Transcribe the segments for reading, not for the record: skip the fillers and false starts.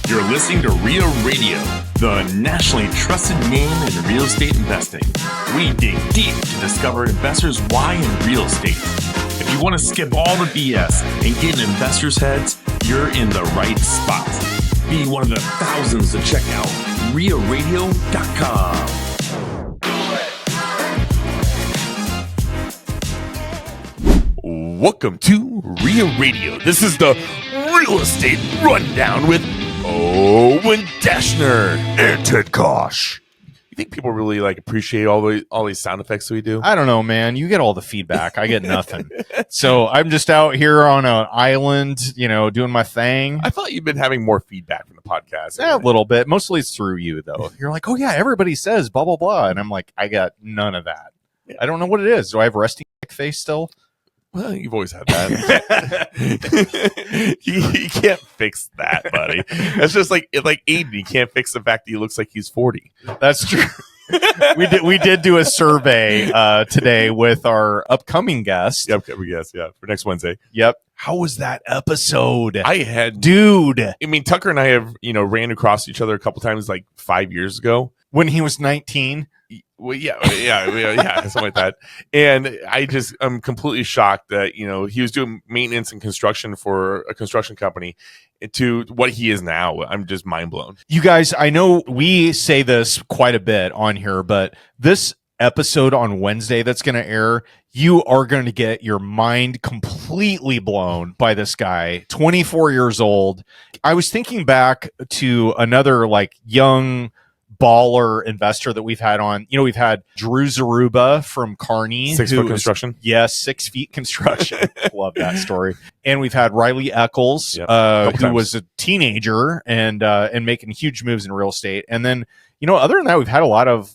You're listening to REIA Radio, the nationally trusted name in real estate investing. We dig deep to discover investors' why in real estate. If you want to skip all the BS and get in investors' heads, you're in the right spot. Be one of the thousands to check out REIARadio.com. Welcome to REIA Radio. This is the Real Estate Rundown with Owen Dashner and Ted Kosh. You think people really appreciate all these sound effects we do? I don't know, man. You get all the feedback. I get nothing. So I'm just out here on an island, doing my thing. I thought you've been having more feedback from the podcast. Yeah, a little bit. Mostly it's through you, though. You're like, oh, yeah, everybody says blah, blah, blah. And I'm like, I got none of that. Yeah. I don't know what it is. Do I have resting face still? Well, you've always had that. you can't fix that, buddy. That's just like Aiden. He can't fix the fact that he looks like he's 40. That's true. We did do a survey today with our upcoming guest. Yeah, for next Wednesday. Yep. How was that episode? Dude. I mean, Tucker and I have, ran across each other a couple times 5 years ago. When he was 19. Well, yeah, something like that. And I'm completely shocked that, he was doing maintenance and construction for a construction company to what he is now. I'm just mind blown. You guys, I know we say this quite a bit on here, but this episode on Wednesday that's going to air, you are going to get your mind completely blown by this guy, 24 years old. I was thinking back to another young baller investor that we've had on. We've had Drew Zaruba from Kearney. 6 foot construction. Yes, 6 feet construction. Love that story. And we've had Riley Eccles, who was a teenager and making huge moves in real estate. And then, other than that, we've had a lot of,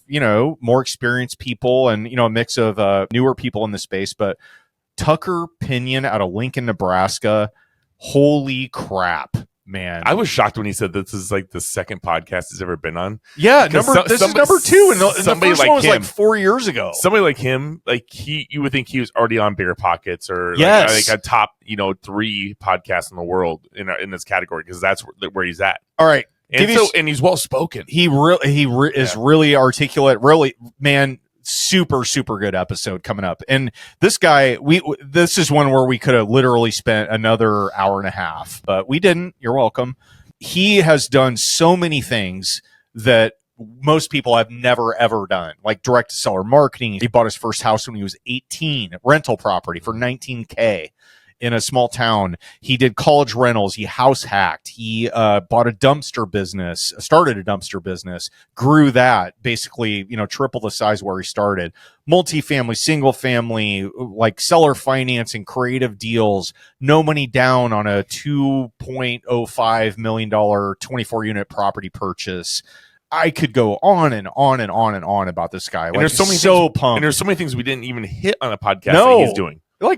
more experienced people and, a mix of newer people in the space. But Tucker Pinion out of Lincoln, Nebraska, holy crap. Man, I was shocked when he said this is the second podcast he's ever been on. Yeah, this is number 2, and the first one was 4 years ago. Somebody like him, you would think he was already on Bigger Pockets or a top 3 podcast in the world in this category, because that's where he's at. All right, and he's well spoken. He is really articulate. Really, man. Super, super good episode coming up. And this guy, this is one where we could have literally spent another hour and a half, but we didn't. You're welcome. He has done so many things that most people have never, ever done, like direct to seller marketing. He bought his first house when he was 18, rental property for $19K. In a small town. He did college rentals. He house hacked. He bought a dumpster business, started a dumpster business, grew that, basically, triple the size where he started. Multifamily, single family, seller financing, creative deals, no money down on a $2.05 million 24-unit property purchase. I could go on and on and on and on about this guy. And there's pumped. And there's so many things we didn't even hit on a podcast that he's doing. I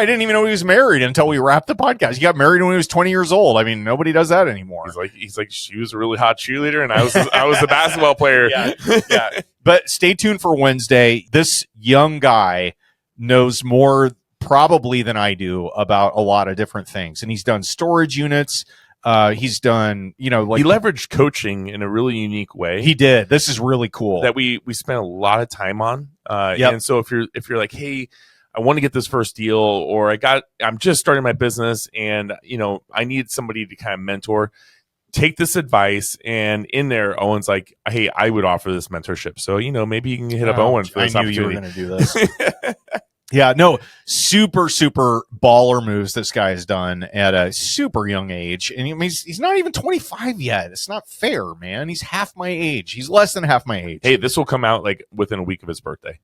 didn't even know he was married until we wrapped the podcast. He got married when he was 20 years old. I mean, nobody does that anymore. He's like, she was a really hot cheerleader, and I was the basketball player. Yeah. But stay tuned for Wednesday. This young guy knows more probably than I do about a lot of different things, and he's done storage units. He's done, he leveraged coaching in a really unique way. He did. This is really cool that we spent a lot of time on. And so if you're like, hey, I want to get this first deal, or I'm just starting my business and, I need somebody to kind of mentor, take this advice. And in there, Owen's like, hey, I would offer this mentorship. So, maybe you can hit up Owen for this opportunity. I knew you were going to do this. Yeah, no, super, super baller moves this guy has done at a super young age. And he's not even 25 yet. It's not fair, man. He's half my age. He's less than half my age. Hey, this will come out within a week of his birthday.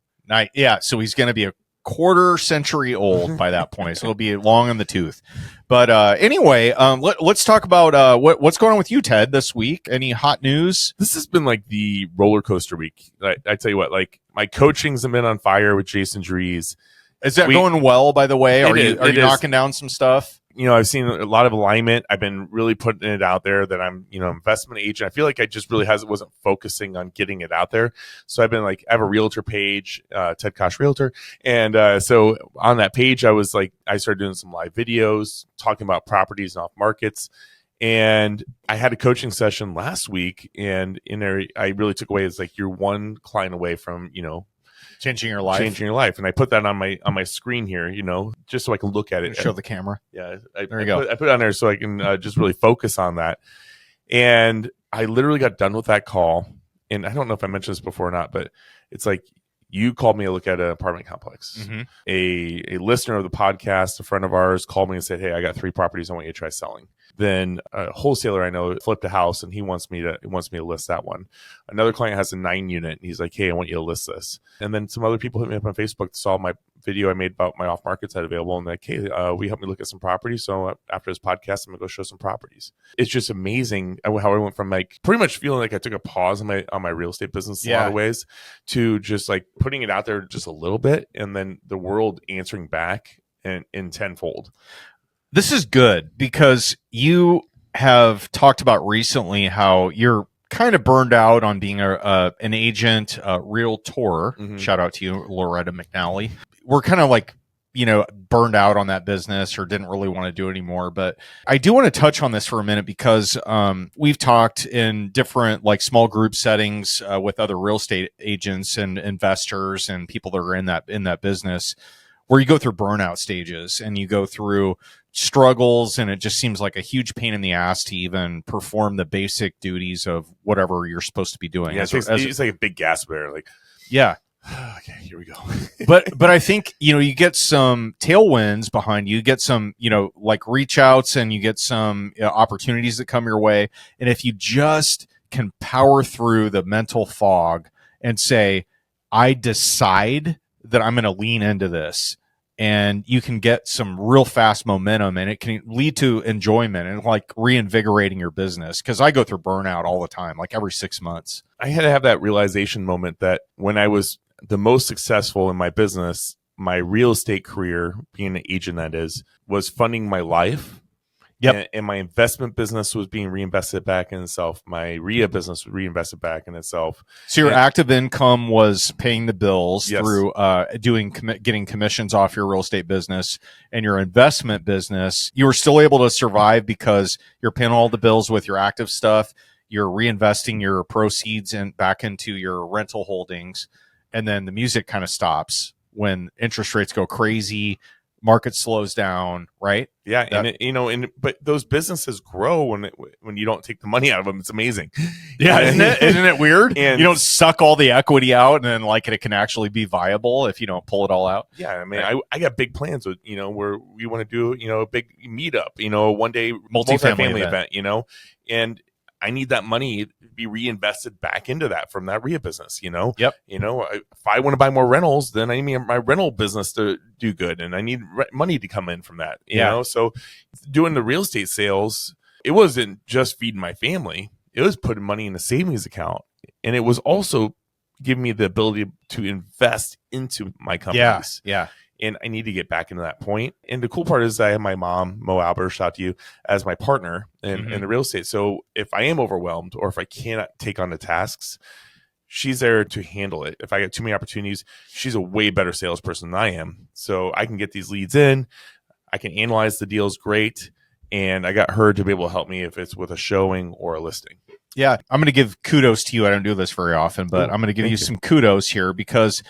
Yeah, so he's going to be a quarter century old by that point, so it'll be long in the tooth. But anyway, let's talk about what's going on with you, Ted, this week. Any hot news? This has been the roller coaster week. I tell you what, my coaching's been on fire with Jason Dries. Is that going well, by the way? Are you knocking down some stuff? I've seen a lot of alignment. I've been really putting it out there that I'm, investment agent. I feel like I just really wasn't focusing on getting it out there. So I've been I have a realtor page, Ted Kosh Realtor. And so on that page, I started doing some live videos talking about properties and off markets. And I had a coaching session last week, and in there, I really took away, it's like, you're one client away from, changing your life. And I put that on my screen here, just so I can look at it. Show the camera. Yeah. There you go. I put it on there so I can just really focus on that. And I literally got done with that call. And I don't know if I mentioned this before or not, but it's like, you called me to look at an apartment complex. Mm-hmm. A listener of the podcast, a friend of ours, called me and said, "Hey, I got 3 properties I want you to try selling." Then a wholesaler I know flipped a house, and he wants me to list that one. Another client has a 9-unit, and he's like, "Hey, I want you to list this." And then some other people hit me up on Facebook, saw my video I made about my off markets I had available, and like, "Hey, will you help me look at some properties?" So after this podcast, I'm gonna go show some properties. It's just amazing how I went from like pretty much feeling like I took a pause on my real estate business in a lot of ways, to just like putting it out there just a little bit, and then the world answering back in tenfold. This is good because you have talked about recently how you're kind of burned out on being an agent, a realtor. Mm-hmm. Shout out to you, Loretta McNally. We're kind of like, burned out on that business or didn't really want to do it anymore. But I do want to touch on this for a minute because we've talked in different like small group settings with other real estate agents and investors and people that are in that business, where you go through burnout stages and you go through struggles, and it just seems like a huge pain in the ass to even perform the basic duties of whatever you're supposed to be doing. Yeah, it's like a big gas bear. Like, yeah. Okay, here we go. but I think, you get some tailwinds behind you, get some, like reach outs, and you get some opportunities that come your way. And if you just can power through the mental fog and say, I decide that I'm going to lean into this, and you can get some real fast momentum, and it can lead to enjoyment and like reinvigorating your business. Cause I go through burnout all the time, like every 6 months. I had to have that realization moment that when I was the most successful in my business, my real estate career, being an agent, that is, was funding my life. Yep. And my investment business was being reinvested back in itself. My REIA business was reinvested back in itself. So your active income was paying the bills through getting commissions off your real estate business, and your investment business, you were still able to survive because you're paying all the bills with your active stuff. You're reinvesting your proceeds back into your rental holdings, and then the music kind of stops when interest rates go crazy. Market slows down, right? Yeah, but those businesses grow when you don't take the money out of them. It's amazing. Yeah, isn't it weird? And you don't suck all the equity out, and then like it can actually be viable if you don't pull it all out. Yeah, I mean, I got big plans with where we want to do a big meetup, one day multifamily event, and I need that money to be reinvested back into that from that REIA business, Yep. If I want to buy more rentals, then I need my rental business to do good, and I need money to come in from that, you know? So doing the real estate sales, it wasn't just feeding my family. It was putting money in a savings account, and it was also giving me the ability to invest into my companies. Yeah. And I need to get back into that point. And the cool part is I have my mom, Mo Albert, shout out to you, as my partner in the real estate. So if I am overwhelmed or if I cannot take on the tasks, she's there to handle it. If I get too many opportunities, she's a way better salesperson than I am. So I can get these leads in. I can analyze the deals great. And I got her to be able to help me if it's with a showing or a listing. Yeah, I'm going to give kudos to you. I don't do this very often, but I'm going to give you some kudos here because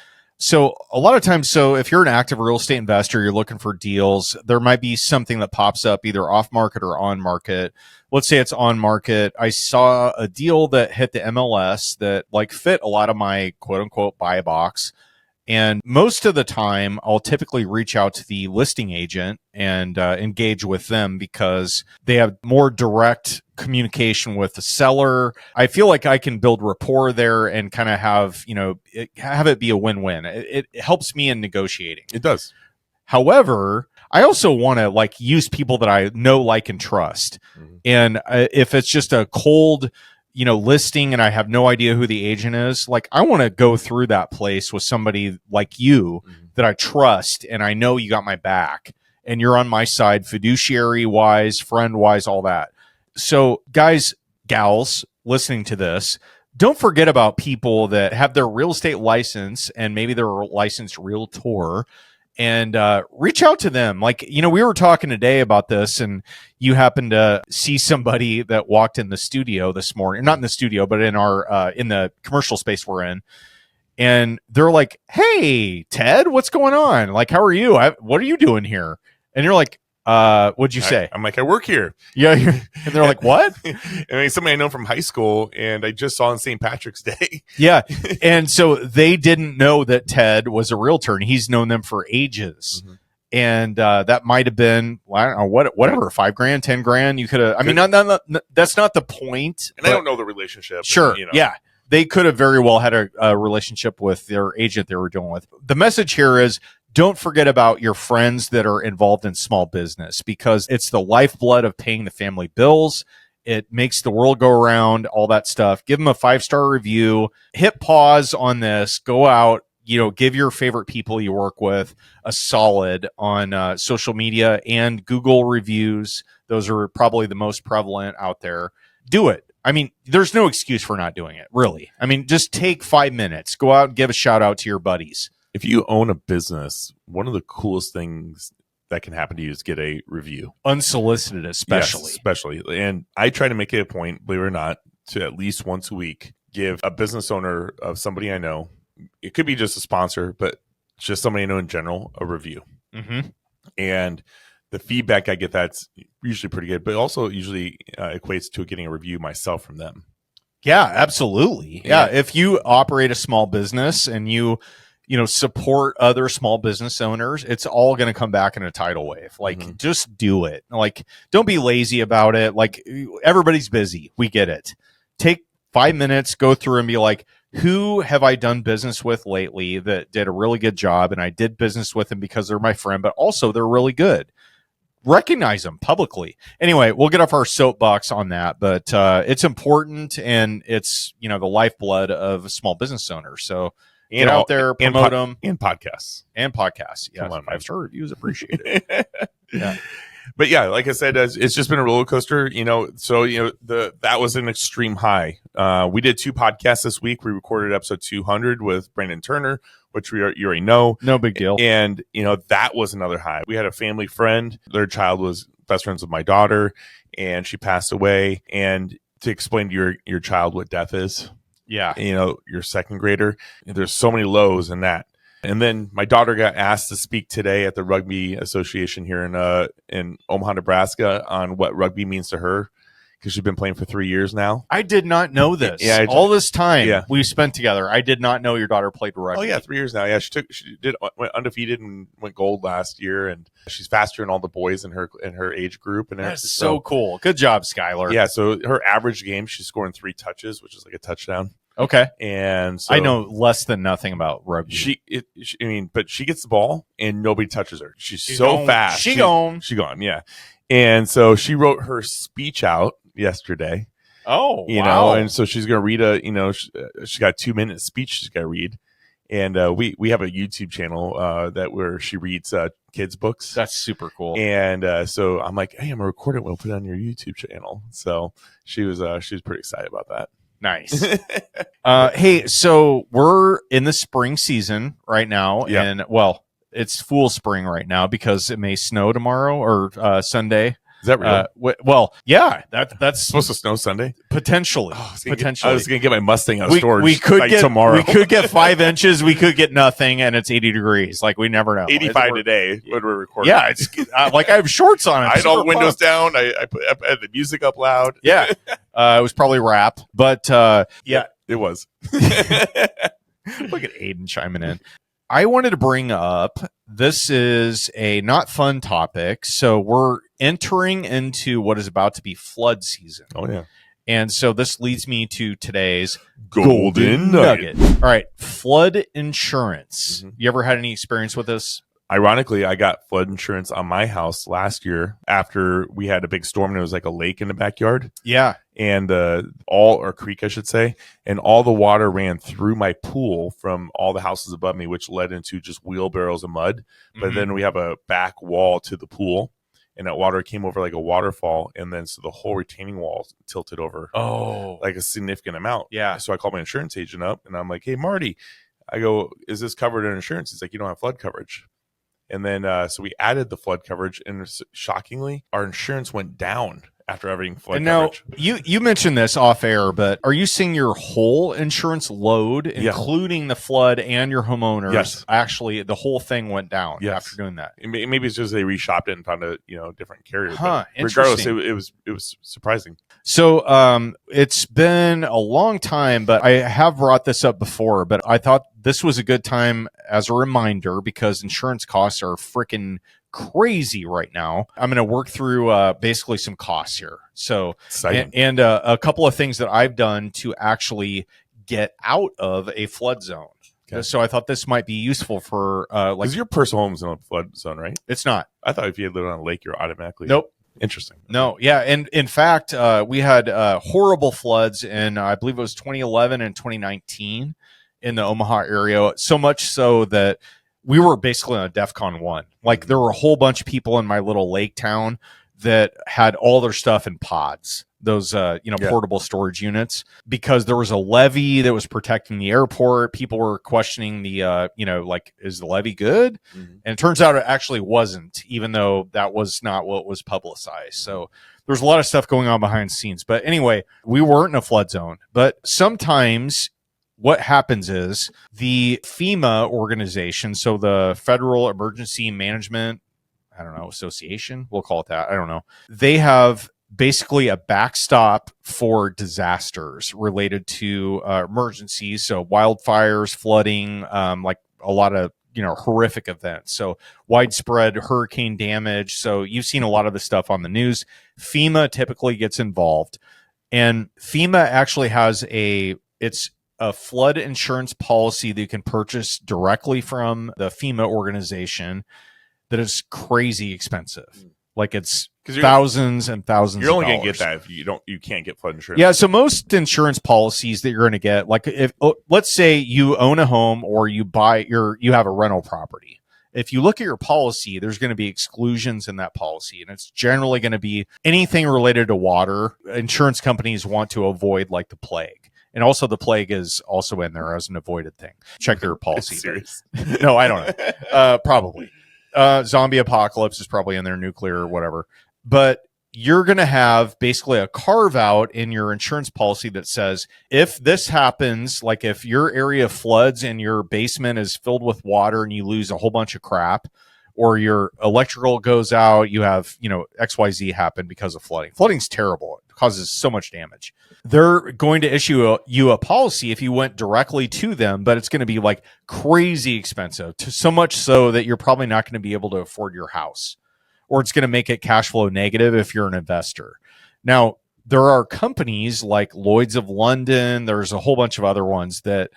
so a lot of times, if you're an active real estate investor, you're looking for deals, there might be something that pops up either off market or on market. Let's say it's on market. I saw a deal that hit the MLS that like fit a lot of my quote unquote buy box. And most of the time, I'll typically reach out to the listing agent and engage with them because they have more direct communication with the seller. I feel like I can build rapport there and kind of have it be a win-win. It helps me in negotiating. It does. However, I also want to like use people that I know, like, and trust. Mm-hmm. And if it's just a cold listing and I have no idea who the agent is, like I want to go through that place with somebody like you that I trust and I know you got my back and you're on my side, fiduciary wise, friend wise, all that. So guys, gals listening to this, don't forget about people that have their real estate license and maybe they're a licensed realtor and reach out to them. Like, we were talking today about this, and you happened to see somebody that walked in the studio this morning, not in the studio, but in our in the commercial space we're in. And they're like, "Hey, Ted, what's going on? Like, how are you? What are you doing here?" And you're like, what'd you say? I'm like, I work here. Yeah. And they're like, what? I mean, somebody I know from high school, and I just saw on St. Patrick's Day. Yeah. And so they didn't know that Ted was a realtor, and he's known them for ages. Mm-hmm. And that might have been, I don't know, whatever, $5,000, $10,000. You could have, I mean, not, that's not the point. And I don't know the relationship. Sure. Yeah. They could have very well had a relationship with their agent they were dealing with. The message here is, don't forget about your friends that are involved in small business, because it's the lifeblood of paying the family bills. It makes the world go around, all that stuff. Give them a 5-star review. Hit pause on this. Go out, give your favorite people you work with a solid on social media and Google reviews. Those are probably the most prevalent out there. Do it. I mean, there's no excuse for not doing it, really. I mean, just take 5 minutes. Go out and give a shout out to your buddies. If you own a business, one of the coolest things that can happen to you is get a review. Unsolicited, especially. Yes, especially. And I try to make it a point, believe it or not, to at least once a week give a business owner of somebody I know, it could be just a sponsor, but just somebody I know in general, a review. Mm-hmm. And the feedback I get, that's usually pretty good, but also usually equates to getting a review myself from them. Yeah, absolutely. Yeah. If you operate a small business and you support other small business owners, it's all going to come back in a tidal wave. Like, just do it. Like, don't be lazy about it. Like, everybody's busy. We get it. Take 5 minutes, go through and be like, who have I done business with lately that did a really good job? And I did business with them because they're my friend, but also they're really good. Recognize them publicly. Anyway, we'll get off our soapbox on that, but it's important, and it's, the lifeblood of a small business owner. So get out there, promote them. And podcasts. Yeah, 5-star reviews appreciated. Yeah. But yeah, like I said, it's just been a roller coaster, so, that was an extreme high. We did 2 podcasts this week. We recorded episode 200 with Brandon Turner, which you already know. No big deal. And, that was another high. We had a family friend. Their child was best friends with my daughter, and she passed away. And to explain to your child what death is, yeah, your second grader, there's so many lows in that. And then my daughter got asked to speak today at the Rugby Association here in Omaha, Nebraska, on what rugby means to her, because she's been playing for 3 years now. I did not know this. Yeah, all this time we spent together, I did not know your daughter played rugby. Oh yeah, 3 years now. Yeah, she went undefeated and went gold last year, and she's faster than all the boys in her age group. And that's so cool. Good job, Skylar. Yeah, so her average game, she's scoring 3 touches, which is like a touchdown. Okay. And so I know less than nothing about rugby. But she gets the ball and nobody touches her. She's so gone. Fast. She gone. Yeah. And so she wrote her speech out yesterday. Oh, wow. And so she's going to read she got a 2-minute speech she's got to read. And we have a YouTube channel where she reads kids' books. That's super cool. And so I'm like, hey, I'm going to record it. We'll put it on your YouTube channel. So she was pretty excited about that. Nice. Hey, so we're in the spring season right now, and it's full spring right now because it may snow tomorrow or Sunday. Is that real? That's supposed to snow Sunday. Potentially. I was going to get my Mustang out of storage. We could get tomorrow. We could get 5 inches. We could get nothing, and it's 80 degrees. Like, we never know. 85 today when we're recording. Yeah, it's like I have shorts on. I had all the windows down. I had the music up loud. Yeah, it was probably rap, but it was. Look at Aiden chiming in. I wanted to bring up, this is a not fun topic. So we're entering into what is about to be flood season. Oh, yeah. And so this leads me to today's Golden Nugget. All right. Flood insurance. You ever had any experience with this? Ironically, I got flood insurance on my house last year after we had a big storm, and it was like a lake in the backyard. Yeah. And or creek, I should say. And all the water ran through my pool from all the houses above me, which led into just wheelbarrows of mud. But then we have a back wall to the pool, and that water came over like a waterfall. And then so the whole retaining wall tilted over. Oh, like a significant amount. Yeah. So I called my insurance agent up, and I'm like, hey, Marty, I go, is this covered in insurance? He's like, you don't have flood coverage. And then, so we added the flood coverage, and shockingly, our insurance went down after having flood coverage. Now, you mentioned this off air, but are you seeing your whole insurance load, including the flood and your homeowners? Yes. Actually, the whole thing went down after doing that. Maybe it's just they reshopped it and found a different carrier. Huh, but regardless, it was surprising. So it's been a long time, but I have brought this up before, but I thought this was a good time as a reminder because insurance costs are freaking crazy right now. I'm going to work through basically some costs here. So, and a couple of things that I've done to actually get out of a flood zone. Okay. So I thought this might be useful for because your personal home's in a flood zone, right? It's not. I thought if you lived on a lake, you're automatically. Nope. Interesting. No, yeah. And in fact, we had horrible floods in, I believe it was 2011 and 2019 in the Omaha area. So much so that we were basically on a DEFCON 1. Like there were a whole bunch of people in my little lake town that had all their stuff in pods, those, portable storage units, because there was a levee that was protecting the airport. People were questioning the, is the levee good? Mm-hmm. And it turns out it actually wasn't, even though that was not what was publicized. So there's a lot of stuff going on behind the scenes. But anyway, we weren't in a flood zone. But sometimes what happens is the FEMA organization, so the Federal Emergency Management, Association, we'll call it that. I don't know. They have basically a backstop for disasters related to emergencies. So wildfires, flooding, like a lot of, horrific events. So widespread hurricane damage. So you've seen a lot of the stuff on the news. FEMA typically gets involved, and FEMA actually has it's a flood insurance policy that you can purchase directly from the FEMA organization that is crazy expensive. Like it's thousands and thousands. You're only going to get that if you can't get flood insurance. Yeah. So most insurance policies that you're going to get, like if let's say you own a home or you have a rental property. If you look at your policy, there's going to be exclusions in that policy, and it's generally going to be anything related to water. Insurance companies want to avoid, like the plague. And also the plague is also in there as an avoided thing. Check your policy. Serious? No, I don't know. Probably. Zombie apocalypse is probably in there, nuclear or whatever. But you're going to have basically a carve out in your insurance policy that says, if this happens, like if your area floods and your basement is filled with water and you lose a whole bunch of crap, or your electrical goes out, you have, XYZ happen because of flooding. Flooding's terrible. It causes so much damage. They're going to issue you a policy if you went directly to them, but it's going to be like crazy expensive, to so much so that you're probably not going to be able to afford your house, or it's going to make it cash flow negative if you're an investor. Now, there are companies like Lloyd's of London. There's a whole bunch of other ones that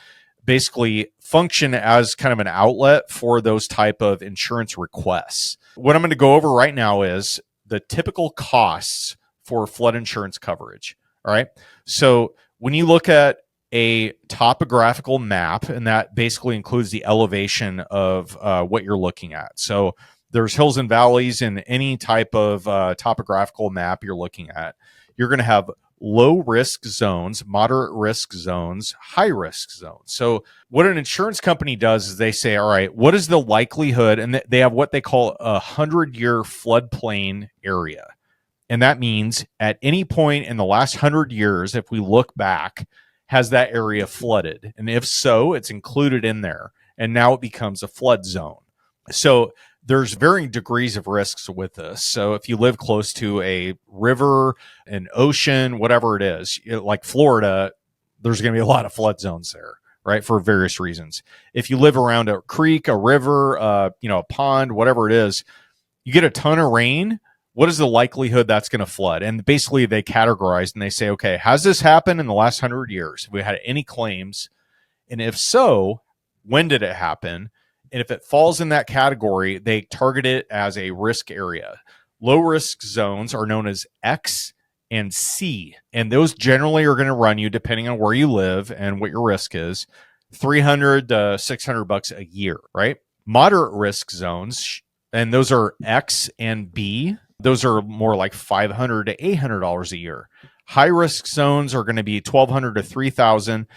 basically function as kind of an outlet for those type of insurance requests. What I'm going to go over right now is the typical costs for flood insurance coverage. All right. So when you look at a topographical map, and that basically includes the elevation of what you're looking at. So there's hills and valleys in any type of topographical map you're looking at. You're going to have low risk zones, moderate risk zones, high risk zones. So what an insurance company does is they say, all right, what is the likelihood? And they have what they call a 100-year floodplain area. And that means at any point in the last 100 years, if we look back, has that area flooded? And if so, it's included in there. And now it becomes a flood zone. So there's varying degrees of risks with this. So if you live close to a river, an ocean, whatever it is, like Florida, there's going to be a lot of flood zones there, right? For various reasons. If you live around a creek, a river, a pond, whatever it is, you get a ton of rain. What is the likelihood that's going to flood? And basically they categorize and they say, okay, has this happened in the last 100 years? Have we had any claims? And if so, when did it happen? And if it falls in that category, they target it as a risk area. Low risk zones are known as X and C. And those generally are going to run you, depending on where you live and what your risk is, $300 to $600 a year, right? Moderate risk zones, and those are X and B. Those are more like $500 to $800 a year. High risk zones are going to be $1,200 to $3,000.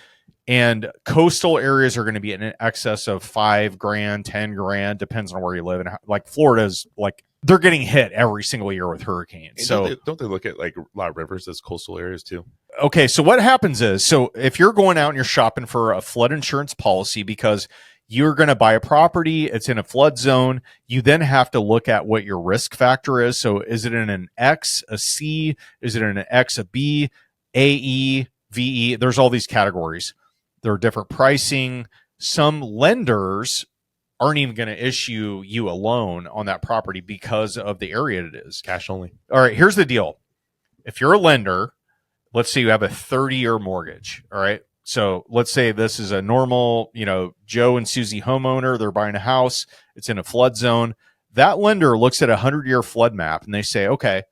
And coastal areas are going to be in excess of $5,000, $10,000, depends on where you live. And like Florida's like, they're getting hit every single year with hurricanes. And so don't they look at like a lot of rivers as coastal areas too? Okay, so what happens is, so if you're going out and you're shopping for a flood insurance policy because you're going to buy a property, it's in a flood zone, you then have to look at what your risk factor is. So is it in an X, a C? Is it in an X, a B, AE, VE? There's all these categories. There are different pricing. Some lenders aren't even going to issue you a loan on that property because of the area it is. Cash only. All right, here's the deal. If you're a lender, let's say you have a 30-year mortgage, all right? So let's say this is a normal, Joe and Susie homeowner. They're buying a house. It's in a flood zone. That lender looks at a 100-year flood map and they say, okay,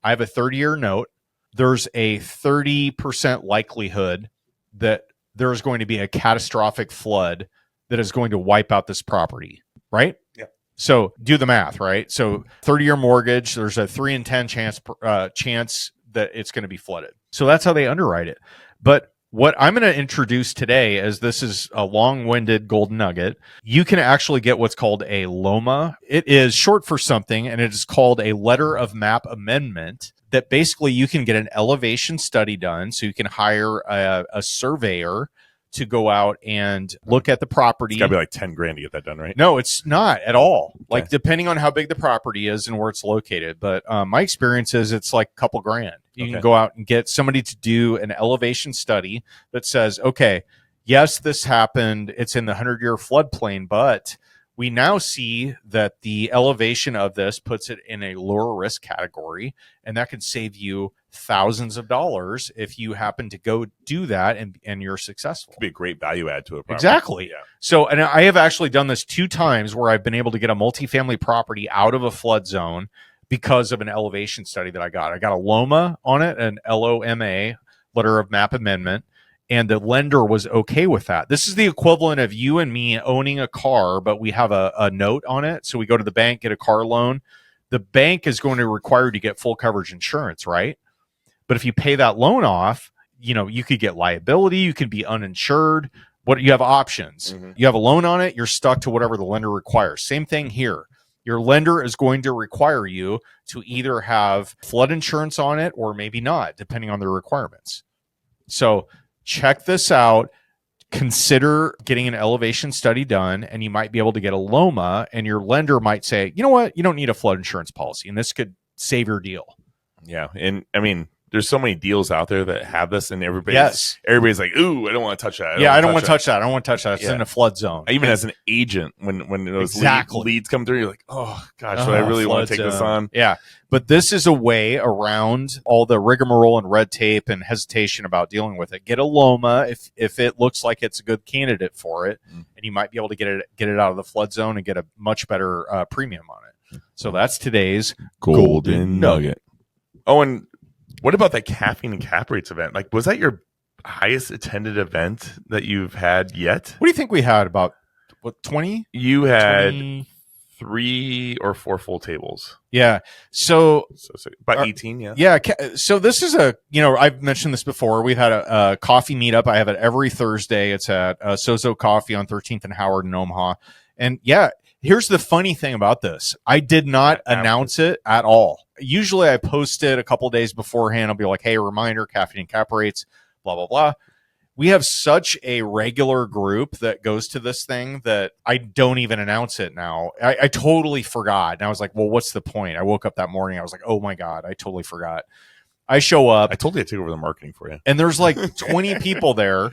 I have a 30-year note. There's a 30% likelihood that there's going to be a catastrophic flood that is going to wipe out this property, right? Yeah. So do the math, right? So 30-year mortgage, there's a 3 in 10 chance that it's going to be flooded. So that's how they underwrite it. But what I'm going to introduce today, as this is a long-winded golden nugget, you can actually get what's called a LOMA. It is short for something, and it is called a letter of map amendment, that basically you can get an elevation study done. So you can hire a surveyor to go out and look at the property. It's got to be like $10,000 to get that done, right? No, it's not at all. Okay. Like, depending on how big the property is and where it's located. But my experience is it's like a couple grand. You can go out and get somebody to do an elevation study that says, okay, yes, this happened. It's in the 100-year floodplain, but we now see that the elevation of this puts it in a lower risk category, and that can save you thousands of dollars if you happen to go do that and you're successful. Could be a great value add to a property. Exactly. Yeah. So, and I have actually done this 2 times where I've been able to get a multifamily property out of a flood zone because of an elevation study that I got. I got a LOMA on it, an LOMA, letter of map amendment, and the lender was okay with that. This is the equivalent of you and me owning a car, but we have a note on it. So we go to the bank, get a car loan. The bank is going to require you to get full coverage insurance, right? But if you pay that loan off, you could get liability, you could be uninsured. You have options. Mm-hmm. You have a loan on it, you're stuck to whatever the lender requires. Same thing here. Your lender is going to require you to either have flood insurance on it or maybe not, depending on their requirements. So check this out. Consider getting an elevation study done, and you might be able to get a LOMA, and your lender might say, you know what, you don't need a flood insurance policy, and this could save your deal. Yeah. And I mean, there's so many deals out there that have this, and everybody's like, ooh, I don't want to touch that. I don't want to touch that. I don't want to touch that. It's in a flood zone. Even as an agent, when those leads come through, you're like, oh gosh, do I really want to take this on? Yeah. But this is a way around all the rigmarole and red tape and hesitation about dealing with it. Get a LOMA if it looks like it's a good candidate for it, and you might be able to get it out of the flood zone and get a much better premium on it. So that's today's golden nugget. Oh, and what about that Caffeine and Cap Rates event? Like, was that your highest attended event that you've had yet? What do you think we had? About 20? You had 3 or 4 full tables. Yeah. So about 18. Yeah. Yeah. So this is I've mentioned this before. We've had a coffee meetup. I have it every Thursday. It's at Sozo Coffee on 13th and Howard in Omaha. And yeah, here's the funny thing about this. I did not announce it at all. Usually I post it a couple days beforehand. I'll be like, hey, reminder, Caffeine and Cap Rates, blah, blah, blah. We have such a regular group that goes to this thing that I don't even announce it now. I totally forgot. And I was like, well, what's the point? I woke up that morning. I was like, oh my God, I totally forgot. I show up. I told you I took over the marketing for you. And there's like 20 people there.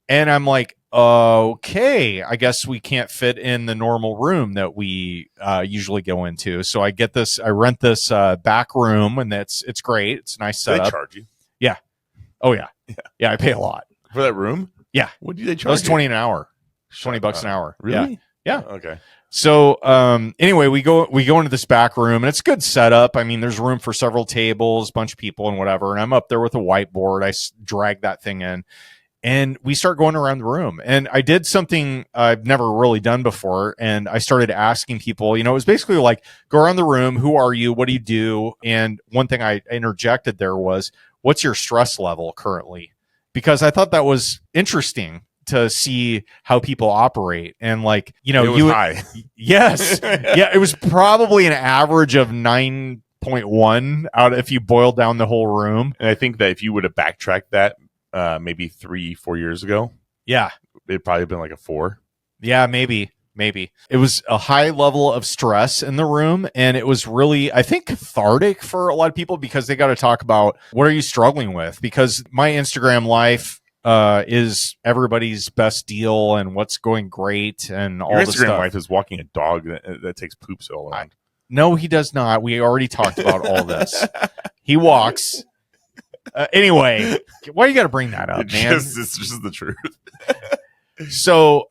And I'm like, okay, I guess we can't fit in the normal room that we usually go into. So I rent this back room, and it's great. It's a nice setup. They charge you? Yeah. Oh yeah. Yeah. I pay a lot for that room. Yeah. What do they charge? That's $20 an hour. $20 an hour. Really? Yeah. Okay. So anyway, we go into this back room, and it's a good setup. I mean, there's room for several tables, a bunch of people, and whatever. And I'm up there with a whiteboard. I drag that thing in. And we start going around the room. And I did something I've never really done before. And I started asking people, it was basically like, go around the room. Who are you? What do you do? And one thing I interjected there was, what's your stress level currently? Because I thought that was interesting to see how people operate. And like, it was high. Yes. Yeah. It was probably an average of 9.1 out if you boiled down the whole room. And I think that if you would have backtracked that maybe 3-4 years ago, it'd probably been like a 4. Yeah, maybe. It was a high level of stress in the room, and it was really, I think, cathartic for a lot of people because they got to talk about what are you struggling with, because my Instagram life is everybody's best deal and what's going great and all this stuff. Your Instagram life is walking a dog that takes poops all around. No, he does not. We already talked about all this. He walks. Anyway, why you got to bring that up, man? It's just the truth. So,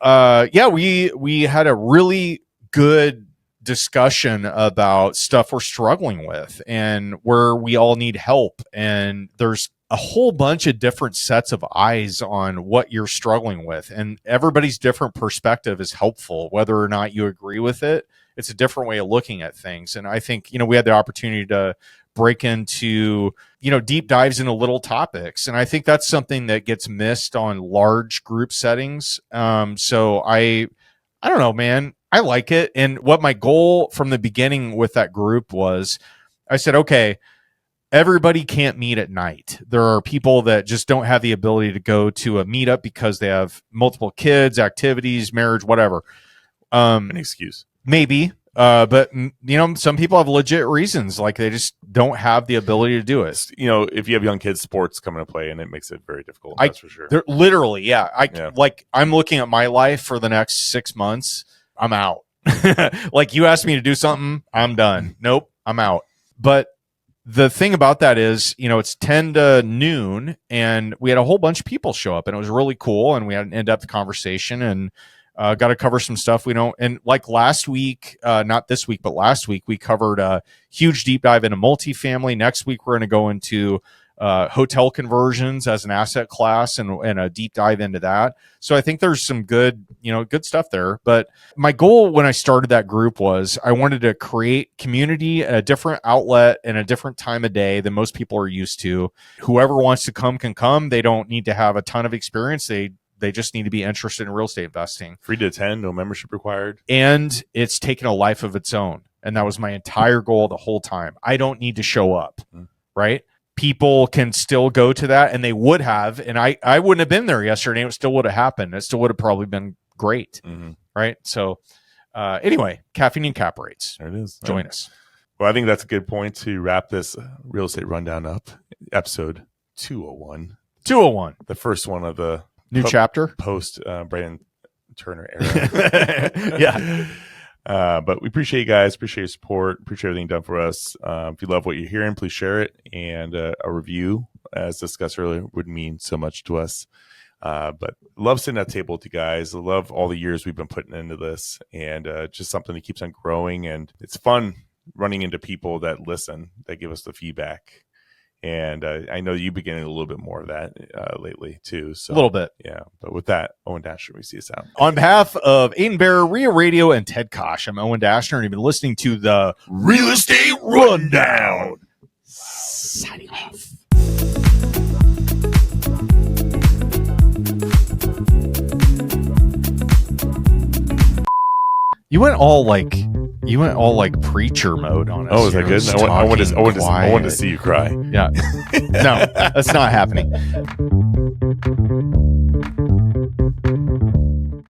we had a really good discussion about stuff we're struggling with and where we all need help. And there's a whole bunch of different sets of eyes on what you're struggling with. And everybody's different perspective is helpful, whether or not you agree with it. It's a different way of looking at things. And I think, we had the opportunity to break into, deep dives into little topics. And I think that's something that gets missed on large group settings. So I don't know, man, I like it. And what my goal from the beginning with that group was, I said, okay, everybody can't meet at night. There are people that just don't have the ability to go to a meetup because they have multiple kids, activities, marriage, whatever. An excuse. Maybe. But some people have legit reasons, like they just don't have the ability to do it. If you have young kids, sports come into play, and it makes it very difficult. That's for sure. Literally, yeah. I'm looking at my life for the next 6 months. I'm out. Like you asked me to do something, I'm done. Nope, I'm out. But the thing about that is, it's 10 to noon, and we had a whole bunch of people show up, and it was really cool, and we had an in-depth conversation, and got to cover some stuff we don't. And like last week, not this week, but last week, we covered a huge deep dive into multifamily. Next week, we're going to go into hotel conversions as an asset class and a deep dive into that. So I think there's some good stuff there. But my goal when I started that group was I wanted to create community at a different outlet and a different time of day than most people are used to. Whoever wants to come can come. They don't need to have a ton of experience. They just need to be interested in real estate investing. Free to attend, no membership required. And it's taken a life of its own. And that was my entire goal the whole time. I don't need to show up, right? People can still go to that, and they would have. And I wouldn't have been there yesterday. It still would have happened. It still would have probably been great, right? So anyway, Caffeine Cap Rates. There it is. Join us. Well, I think that's a good point to wrap this real estate rundown up. Episode 201. 201. The first one of the new chapter post Brandon Turner era. Yeah. But we appreciate you guys, appreciate your support, appreciate everything done for us. If you love what you're hearing, please share it. And a review, as discussed earlier, would mean so much to us. But love sitting at the table with you guys. I love all the years we've been putting into this, and just something that keeps on growing. And it's fun running into people that listen, that give us the feedback. And I know you've been getting a little bit more of that lately too. So a little bit. Yeah. But with that, Owen Dashner, we see us out. On behalf of Aiden Bear, REIA Radio, and Ted Kosh, I'm Owen Dashner, and you've been listening to the Real Estate Rundown. Signing off. You went all like preacher mode on us. Oh, is that good? I wanted to see you cry. Yeah. No, that's not happening.